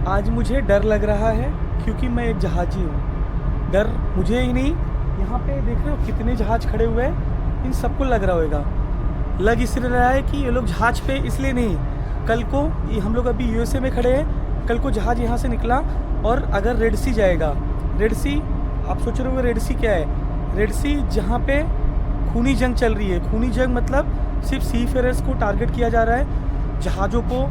आज मुझे डर लग रहा है क्योंकि मैं एक जहाजी हूँ। डर मुझे ही नहीं, यहाँ पे देख रहे हो कितने जहाज खड़े हुए हैं, इन सबको लग रहा होगा। लग इसलिए रहा है कि ये लोग जहाज पे इसलिए नहीं, कल को हम लोग अभी यूएसए में खड़े हैं, कल को जहाज यहाँ से निकला और अगर रेड सी जाएगा, रेड सी आप सोच रहे हो रेड सी क्या है? रेड सी जहाँ पे खूनी जंग चल रही है। खूनी जंग मतलब सिर्फ सी फेयरर्स को टारगेट किया जा रहा है, जहाज़ों को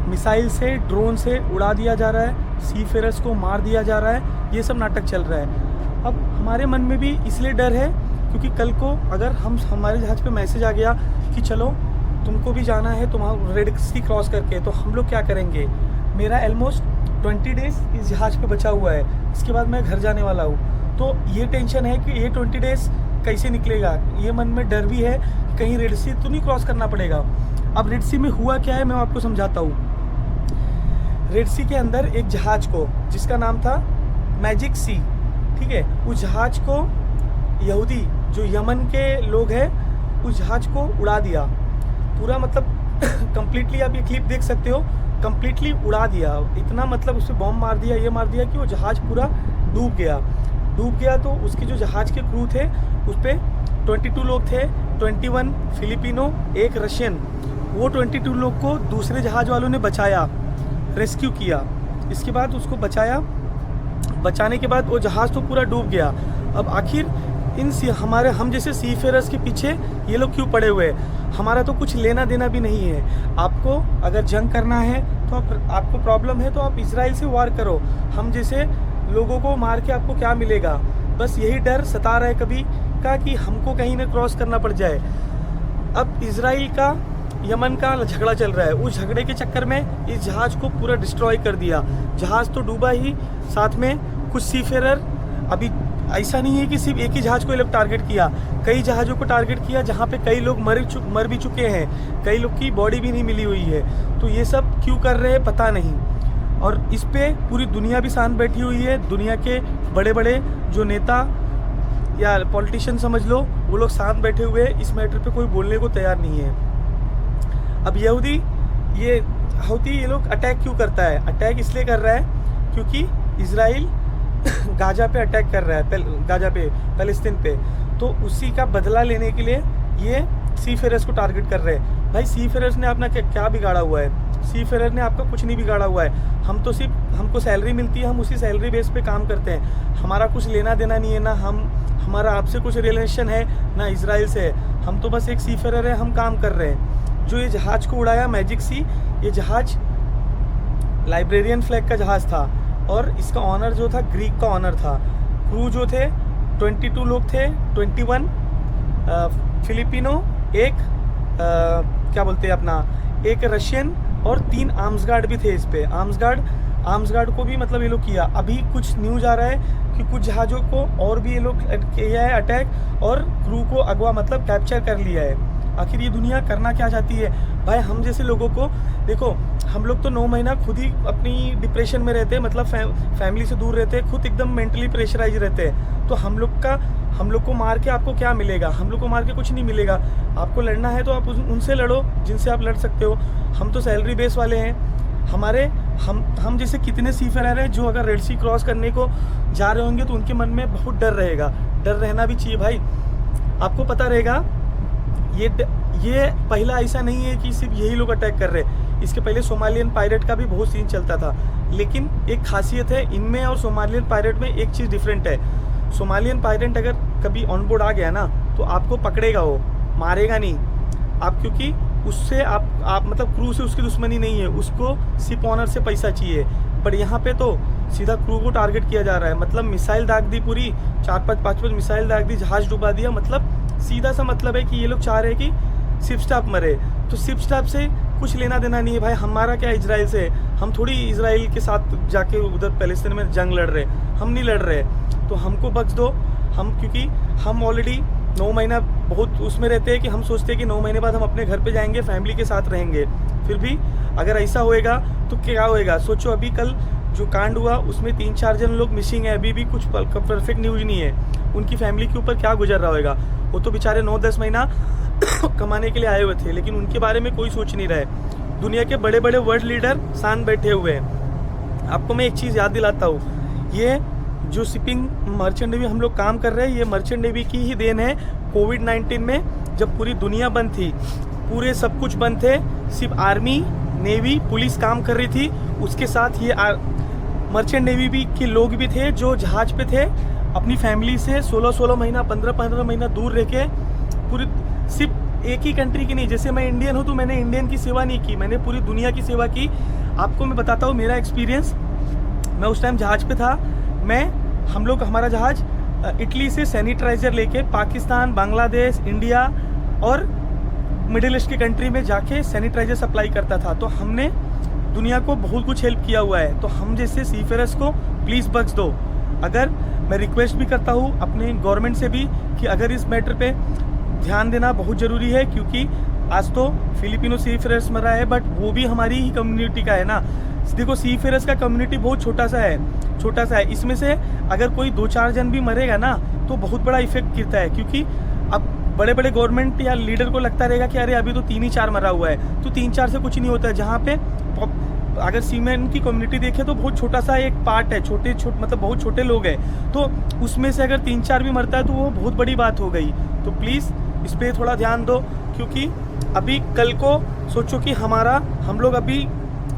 मिसाइल से ड्रोन से उड़ा दिया जा रहा है, सी फेयरर्स को मार दिया जा रहा है, ये सब नाटक चल रहा है। अब हमारे मन में भी इसलिए डर है क्योंकि कल को अगर हमारे जहाज़ पे मैसेज आ गया कि चलो तुमको भी जाना है तुम्हारा रेड सी क्रॉस करके, तो हम लोग क्या करेंगे? मेरा ऑलमोस्ट 20 डेज़ इस जहाज़ पे बचा हुआ है, इसके बाद मैं घर जाने वाला हूँ। तो ये टेंशन है कि ये 20 डेज़ कैसे निकलेगा, ये मन में डर भी है कहीं रेड सी तो नहीं क्रॉस करना पड़ेगा। अब रेड सी में हुआ क्या है मैं आपको समझाता हूँ। रेड सी के अंदर एक जहाज को जिसका नाम था मैजिक सी, ठीक है, उस जहाज को यहूदी जो यमन के लोग हैं उस जहाज को उड़ा दिया पूरा, मतलब कम्प्लीटली। आप ये क्लिप देख सकते हो, कम्प्लीटली उड़ा दिया। इतना मतलब उस पर बॉम्ब मार दिया, ये मार दिया कि वो जहाज पूरा डूब गया। तो उसके जो जहाज के क्रू थे उस पर 22 लोग थे, 21 फिलिपिनो, एक रशियन। वो 22 लोग को दूसरे जहाज वालों ने बचाया, रेस्क्यू किया। इसके बाद उसको बचाने के बाद वो जहाज़ तो पूरा डूब गया। अब आखिर हम जैसे सी फेयरर्स के पीछे ये लोग क्यों पड़े हुए हैं? हमारा तो कुछ लेना देना भी नहीं है। आपको अगर जंग करना है तो आपको प्रॉब्लम है तो आप इजराइल से वार करो, हम जैसे लोगों को मार के आपको क्या मिलेगा? बस यही डर सता रहा है कभी का कि हमको कहीं ना क्रॉस करना पड़ जाए। अब इजराइल का यमन का झगड़ा चल रहा है, उस झगड़े के चक्कर में इस जहाज़ को पूरा डिस्ट्रॉय कर दिया। जहाज़ तो डूबा ही, साथ में कुछ सी फेयरर। अभी ऐसा नहीं है कि सिर्फ एक ही जहाज़ को ये लोग टारगेट किया, कई जहाज़ों को टारगेट किया जहाँ पे कई लोग मर भी चुके हैं, कई लोग की बॉडी भी नहीं मिली हुई है। तो ये सब क्यों कर रहे हैं पता नहीं। और इस पे पूरी दुनिया भी शांत बैठी हुई है। दुनिया के बड़े बड़े जो नेता या पॉलिटिशियन समझ लो, वो लोग शांत बैठे हुए हैं, इस मैटर पे कोई बोलने को तैयार नहीं है। अब यहूदी ये लोग अटैक क्यों करता है? अटैक इसलिए कर रहा है क्योंकि इजराइल गाजा पे अटैक कर रहा है, गाजा पे, पैलेस्तीन पे। तो उसी का बदला लेने के लिए ये सी फेयरर्स को टारगेट कर रहे हैं। भाई सी फेयरर्स ने अपना क्या बिगाड़ा हुआ है? सी फेयरर ने आपका कुछ नहीं बिगाड़ा हुआ है। हम तो सिर्फ हमको सैलरी मिलती है, हम उसी सैलरी बेस पे काम करते हैं। हमारा कुछ लेना देना नहीं है, ना हमारा आपसे कुछ रिलेशन है ना इजराइल से है। हम तो बस एक सी फेयरर है, हम काम कर रहे हैं। जो ये जहाज़ को उड़ाया मैजिक सी, ये जहाज़ लाइब्रेरियन फ्लैग का जहाज़ था और इसका ऑनर जो था ग्रीक का ऑनर था। क्रू जो थे 22 लोग थे, 21 फिलिपिनो, एक क्या बोलते हैं अपना, एक रशियन और 3 आर्म्स गार्ड भी थे इस पे। आर्म्स गार्ड को भी मतलब ये लोग किया। अभी कुछ न्यूज़ आ रहा है कि कुछ जहाज़ों को और भी ये लोग किया है अटैक और क्रू को अगवा मतलब कैप्चर कर लिया है। आखिर ये दुनिया करना क्या चाहती है? भाई हम जैसे लोगों को देखो, हम लोग तो 9 महीना खुद ही अपनी डिप्रेशन में रहते हैं, मतलब फैमिली से दूर रहते हैं, खुद एकदम मेंटली प्रेशराइज रहते हैं। तो हम लोग को मार के आपको क्या मिलेगा? हम लोग को मार के कुछ नहीं मिलेगा। आपको लड़ना है तो आप उनसे लड़ो जिनसे आप लड़ सकते हो। हम तो सैलरी बेस वाले हैं। हम जैसे कितने सीफेयर हैं जो अगर रेड सी क्रॉस करने को जा रहे होंगे तो उनके मन में बहुत डर रहेगा। डर रहना भी चाहिए भाई। आपको पता रहेगा ये पहला ऐसा नहीं है कि सिर्फ यही लोग अटैक कर रहे हैं। इसके पहले सोमालियन पायरेट का भी बहुत सीन चलता था, लेकिन एक खासियत है इनमें और सोमालियन पायरेट में, एक चीज़ डिफरेंट है। सोमालियन पायरेट अगर कभी ऑन बोर्ड आ गया ना तो आपको पकड़ेगा, वो मारेगा नहीं आप, क्योंकि उससे आप मतलब क्रू से उसकी दुश्मनी नहीं है, उसको सिर्फ ऑनर से पैसा चाहिए। बट यहाँ पे तो सीधा क्रू को टारगेट किया जा रहा है। मतलब मिसाइल दाग दी, पूरी 4-5 मिसाइल दाग दी, जहाज डुबा दिया। मतलब सीधा सा मतलब है कि ये लोग चाह रहे हैं कि शिप स्टाफ मरे। तो शिप स्टाफ से कुछ लेना देना नहीं है भाई। हमारा क्या इजराइल से? हम थोड़ी इजराइल के साथ जाके उधर पैलेस्तीन में जंग लड़ रहे, हम नहीं लड़ रहे। तो हमको बख्श दो। क्योंकि हम ऑलरेडी 9 महीना बहुत उसमें रहते हैं कि हम सोचते हैं कि 9 महीने बाद हम अपने घर पे जाएंगे, फैमिली के साथ रहेंगे। फिर भी अगर ऐसा होएगा तो क्या होएगा? सोचो, अभी कल जो कांड हुआ उसमें 3-4 जन लोग मिसिंग है, अभी भी कुछ परफेक्ट न्यूज नहीं है। उनकी फैमिली के ऊपर क्या गुजर रहा होगा? वो तो बेचारे 9-10 महीना कमाने के लिए आए हुए थे, लेकिन उनके बारे में कोई सोच नहीं रहा है। दुनिया के बड़े बड़े वर्ल्ड लीडर शांत बैठे हुए हैं। आपको मैं एक चीज़ याद दिलाता हूँ, ये जो शिपिंग मर्चेंट नेवी हम लोग काम कर रहे हैं, ये मर्चेंट नेवी की ही देन है। कोविड-19 में जब पूरी दुनिया बंद थी, पूरे सब कुछ बंद थे, सिर्फ आर्मी, नेवी, पुलिस काम कर रही थी, उसके साथ ये मर्चेंट नेवी भी के लोग भी थे जो जहाज़ पे थे, अपनी फैमिली से 16-16 महीना, 15-15 महीना दूर रह के पूरी, सिर्फ एक ही कंट्री की नहीं, जैसे मैं इंडियन हूँ तो मैंने इंडियन की सेवा नहीं की, मैंने पूरी दुनिया की सेवा की। आपको मैं बताता हूँ मेरा एक्सपीरियंस। मैं उस टाइम जहाज़ पे था, हमारा जहाज़ इटली से सैनिटाइज़र लेके पाकिस्तान, बांग्लादेश, इंडिया और मिडिल ईस्ट की कंट्री में जाके सैनिटाइज़र सप्लाई करता था। तो हमने दुनिया को बहुत कुछ हेल्प किया हुआ है। तो हम जैसे सीफेयरर्स को प्लीज़ बख्श दो। अगर मैं रिक्वेस्ट भी करता हूँ अपने गवर्नमेंट से भी कि अगर इस मैटर पे ध्यान देना बहुत ज़रूरी है, क्योंकि आज तो फिलिपिनो सीफेयरर्स मरा है, बट वो भी हमारी ही कम्युनिटी का है ना। देखो, सीफेयरर्स का कम्युनिटी बहुत छोटा सा है। इसमें से अगर कोई 2-4 जन भी मरेगा ना तो बहुत बड़ा इफेक्ट गिरता है, क्योंकि अब बड़े बड़े गवर्नमेंट या लीडर को लगता रहेगा कि अरे अभी तो 3 ही 4 मरा हुआ है, तो 3-4 से कुछ नहीं होता है। जहाँ पे अगर सीमेन की कम्युनिटी देखे तो बहुत छोटा सा एक पार्ट है, मतलब बहुत छोटे लोग हैं, तो उसमें से अगर 3-4 भी मरता है तो वो बहुत बड़ी बात हो गई। तो प्लीज़ इस पर थोड़ा ध्यान दो, क्योंकि अभी कल को सोचो कि हम लोग अभी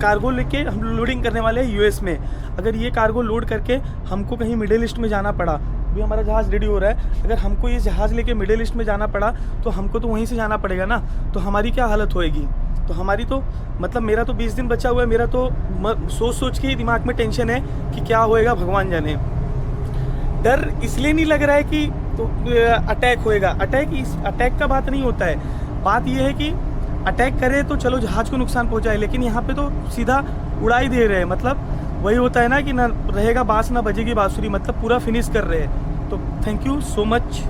कार्गो लेके हम लोडिंग करने वाले हैं यूएस में। अगर ये कार्गो लोड करके हमको कहीं मिडिल ईस्ट में जाना पड़ा, अभी हमारा जहाज़ रेडी हो रहा है, अगर हमको ये जहाज़ लेके मिडिल ईस्ट में जाना पड़ा तो हमको तो वहीं से जाना पड़ेगा ना, तो हमारी क्या हालत होएगी। तो हमारी तो मतलब मेरा तो 20 दिन बचा हुआ है, मेरा तो सोच के ही दिमाग में टेंशन है कि क्या होएगा भगवान जाने। डर इसलिए नहीं लग रहा है कि तो अटैक होएगा, अटैक का बात नहीं होता है। बात यह है कि अटैक करे तो चलो जहाज़ को नुकसान पहुंचाए, लेकिन यहाँ पे तो सीधा उड़ा ही दे रहे हैं। मतलब वही होता है ना कि ना रहेगा बांस ना बजेगी बांसुरी, मतलब पूरा फिनिश कर रहे हैं। तो थैंक यू सो मच।